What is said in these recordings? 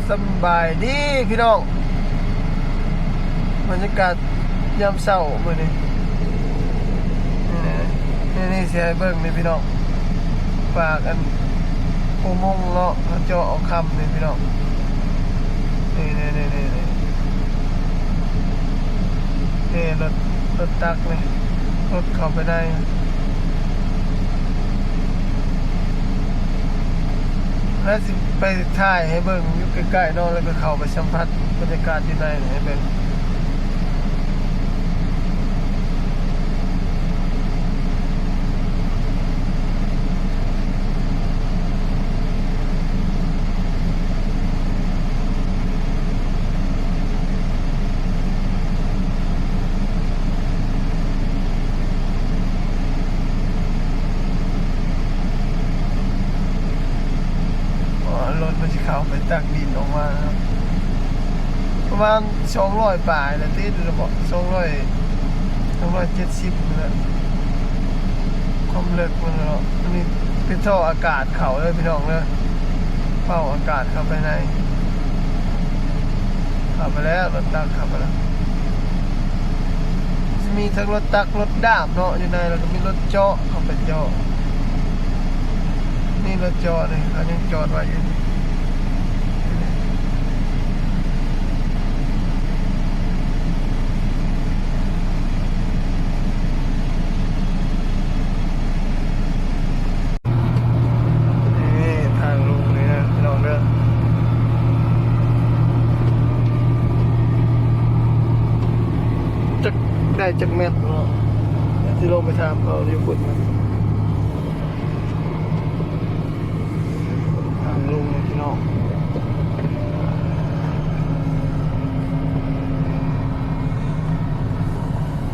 สบายดีพี่น้องบรรยากาศยามเช้ามื้อนี้นี่เสียเบิ่งนี่พี่น้องฝากกันอุโมงค์เลาะเจาะเอาคำนี่พี่น้องนี่รถตักนี่รถเข้าไปได้แล้วสิไปถ่ายให้เบิ่งอยู่ใกล้ๆเนาะแล้วก็เข้าไปสัมผัสบรรยากาศอยู่ในให้เบิ่งรถมันจะเข้าไปตักดินออกมาครับประมาณ200 ป่ายนะติดระบบ270นะความเลิกมันเนาะอันนี้เป็นท่ออากาศเข้าเลยพี่น้องเด้อเป่าอากาศเข้าไปในเข้าไปแล้วรถตักเข้าไปแล้วจะมีทั้งรถตักรถดาบเนาะอยู่ในแล้วก็มีรถเจาะเข้าไปเจาะนี่รถเจาะนี่เขายังจอดไว้อยู่ได้จากเม็ดเนาะที่ลงไปทำเขาอยู่ฝุ่นมันทางลงเลยพี่น้อง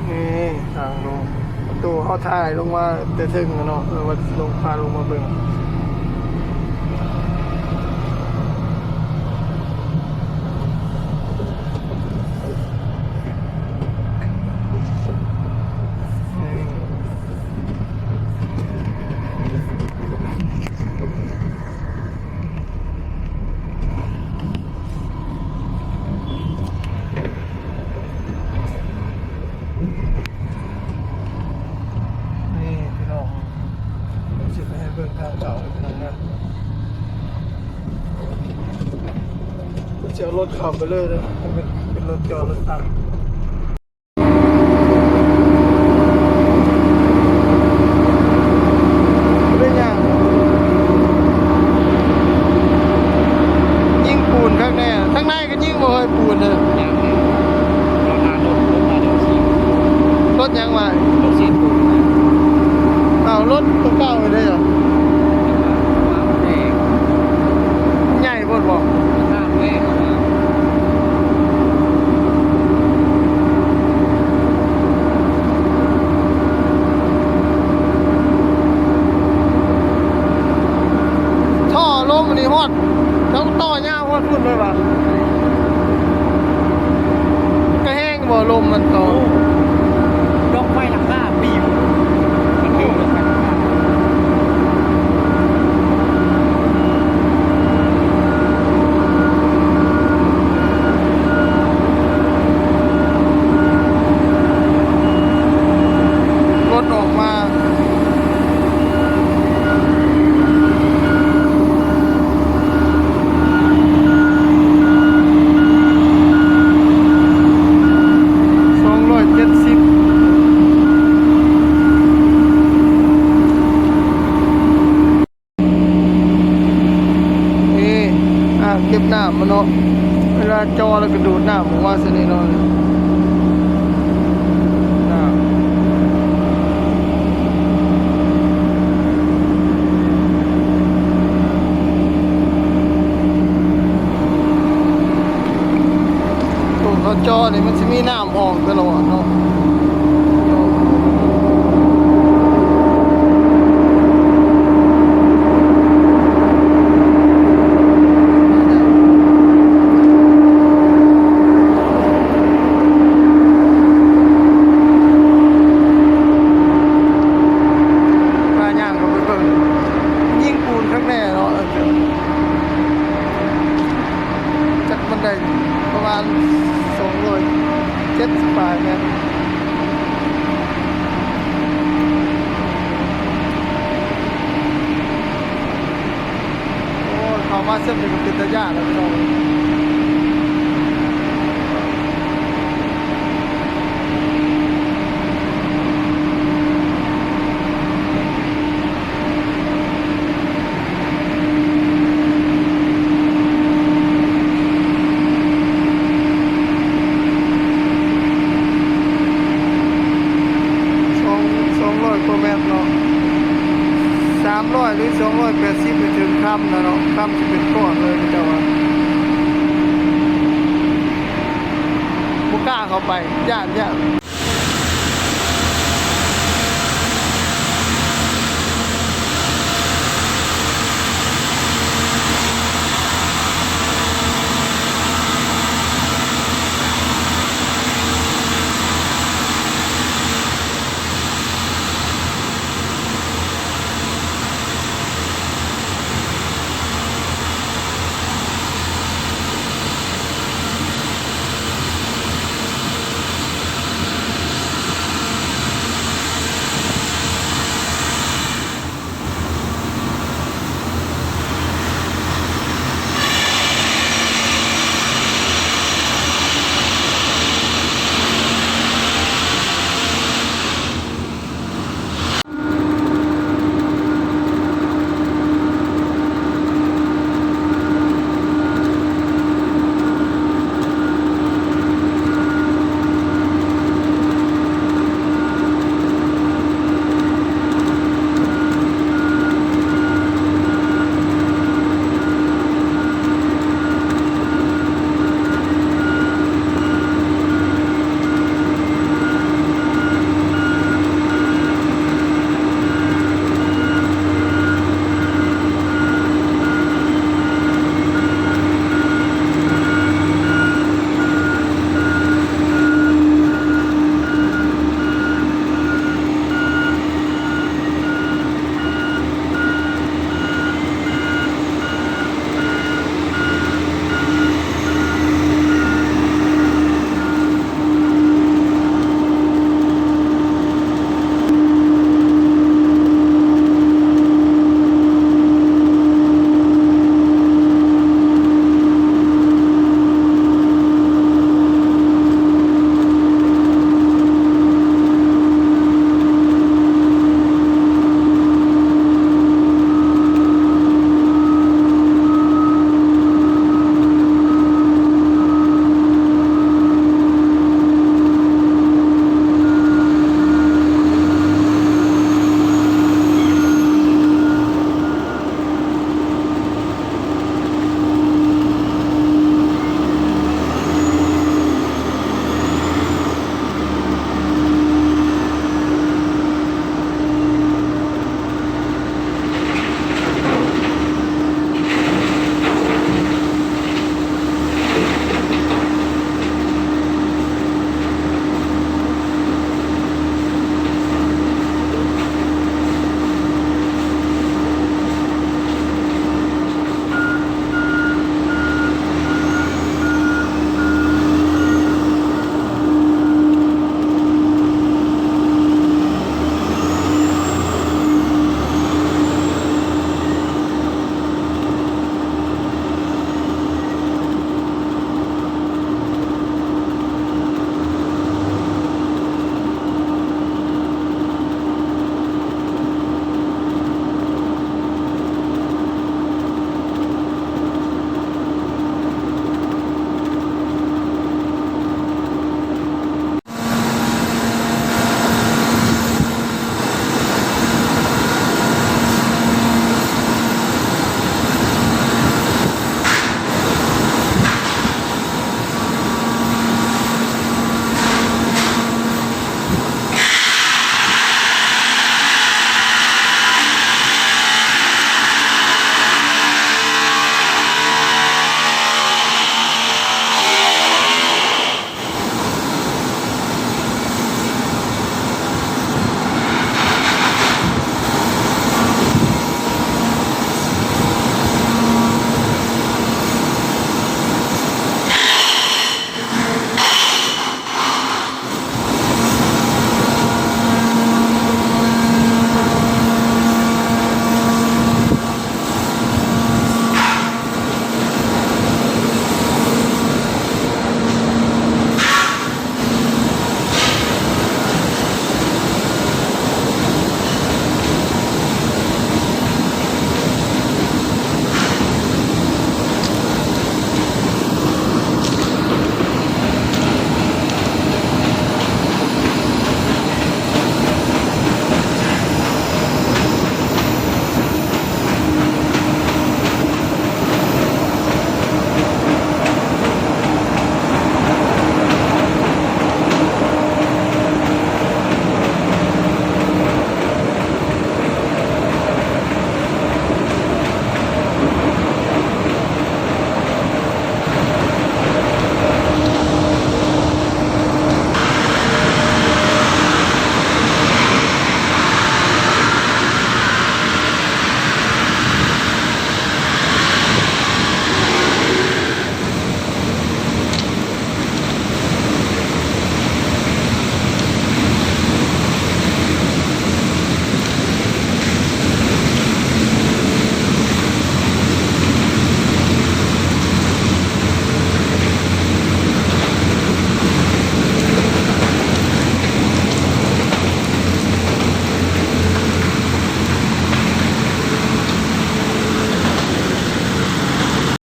นี่ทางลงประตูเขาถ่ายลงมาแต่ถึงเนาะว่าลงพาลงมาเบิ่งเบิ่งทางเก่าทางนั้นจะเอารถขับไปเลยนะเป็นรถจอดรถตักไม่ยากยิงปูนข้างในข้างในก็ยิงบ่อยปูนเลยรถยังไงรถซีนปูนเอารถตัวเก่าไปได้เหรอใหญ่พอดบอกท่อลมอันนี้ฮอดแล้วต่อยาวฮอดพุ่นเลยป่ะก็แห้งบ่ลมมันต่อยกไฟหลังคาปีบเก็บน้ำมันเนาะเวลาจอแล้วก็ดูดน้ำออกมาซะนี่เนาะน้ำตัวเขาจอนี่มันจะมีน้ำออกตลอดเนาะ เมตรโอ้เข้ามาเส้นนี้ก็เป็นตะย่านแล้วพี่น้อง200 กว่าเมตรเนาะ300 หรือ 280ไปถึงค่ำแล้วเนาะค่ำจะเป็นก้อนเลยเจ้าว่าบ่กล้าเข้าไปย่าน